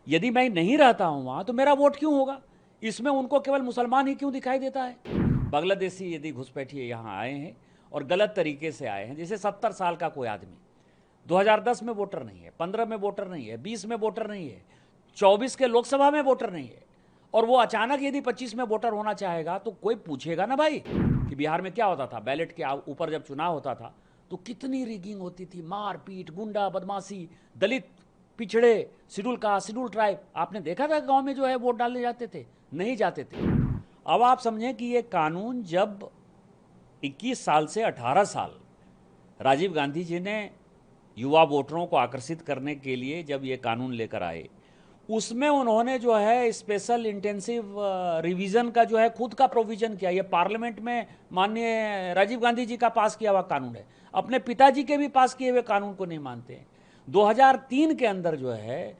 यदि मैं नहीं रहता हूं वहां तो मेरा वोट क्यों होगा? इसमें उनको केवल मुसलमान ही क्यों दिखाई देता है? बांग्लादेशी यदि घुसपैठिए यहाँ आए हैं और गलत तरीके से आए हैं, जैसे 70 साल का कोई आदमी 2010 में वोटर नहीं है, 15 में वोटर नहीं है, 20 में वोटर नहीं है, 24 के लोकसभा में वोटर नहीं है, और वो अचानक यदि 25 में वोटर होना चाहेगा तो कोई पूछेगा ना भाई कि बिहार में क्या होता था। बैलेट के ऊपर जब चुनाव होता था तो कितनी रिगिंग होती थी, मारपीट, गुंडा बदमाशी, दलित, पिछड़े, शेड्यूल कास्ट, शेड्यूल ट्राइब। आपने देखा था गांव में जो है वोट डालने जाते थे? नहीं जाते थे। अब आप समझें कि ये कानून जब 21 साल से 18 साल राजीव गांधी जी ने युवा वोटरों को आकर्षित करने के लिए जब ये कानून लेकर आए, उसमें उन्होंने जो है स्पेशल इंटेंसिव रिवीजन का जो है खुद का प्रोविजन किया। ये पार्लियामेंट में माननीय राजीव गांधी जी का पास किया हुआ कानून है, अपने पिताजी के भी पास किए हुए कानून को नहीं मानते हैं। 2003 के अंदर जो है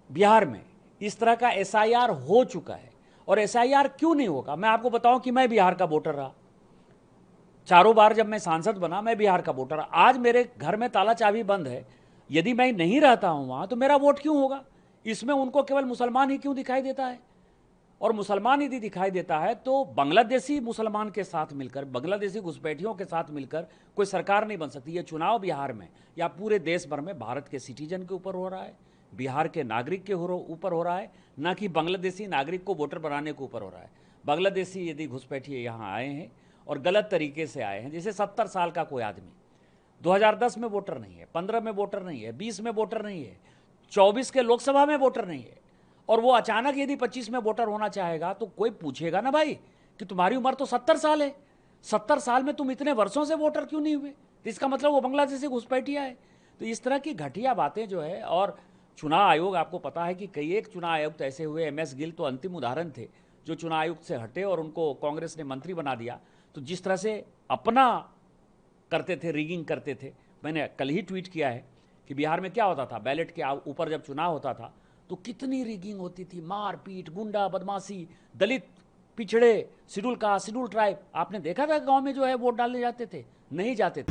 बिहार में इस तरह का एसआईआर हो चुका है। और एसआईआर क्यों नहीं होगा? मैं आपको बताऊं कि मैं बिहार का वोटर रहा, चारों बार जब मैं सांसद बना मैं बिहार का वोटर रहा। आज मेरे घर में ताला चाबी बंद है, यदि मैं नहीं रहता हूं वहां तो मेरा वोट क्यों होगा? इसमें उनको केवल मुसलमान ही क्यों दिखाई देता है? और मुसलमान यदि दिखाई देता है तो बांग्लादेशी मुसलमान के साथ मिलकर, बांग्लादेशी घुसपैठियों के साथ मिलकर कोई सरकार नहीं बन सकती। ये चुनाव बिहार में या पूरे देश भर में भारत के सिटीजन के ऊपर हो रहा है, बिहार के नागरिक के ऊपर हो रहा है, ना कि बांग्लादेशी नागरिक को वोटर बनाने के ऊपर हो रहा है। बांग्लादेशी यदि घुसपैठिए यहाँ आए हैं और गलत तरीके से आए हैं, जैसे 70 साल का कोई आदमी 2010 में वोटर नहीं है, 15 में वोटर नहीं है, 20 में वोटर नहीं है, 24 के लोकसभा में वोटर नहीं है, और वो अचानक यदि 25 में वोटर होना चाहेगा तो कोई पूछेगा ना भाई कि तुम्हारी उम्र तो 70 साल है, 70 साल में तुम इतने वर्षों से वोटर क्यों नहीं हुए? तो इसका मतलब वो बांग्लादेश से घुसपैठिया है। तो इस तरह की घटिया बातें जो है, और चुनाव आयोग, आपको पता है कि कई एक चुनाव आयुक्त ऐसे हुए, MS गिल तो अंतिम उदाहरण थे, जो चुनाव आयुक्त से हटे और उनको कांग्रेस ने मंत्री बना दिया। तो जिस तरह से अपना करते थे, रिगिंग करते थे, मैंने कल ही ट्वीट किया है कि बिहार में क्या होता था, बैलेट के ऊपर जब चुनाव होता था तो कितनी रिगिंग होती थी, मारपीट, गुंडा बदमाशी, दलित, पिछड़े, शेड्यूल कास्ट, शेड्यूल ट्राइब। आपने देखा था गांव में जो है वोट डालने जाते थे? नहीं जाते थे।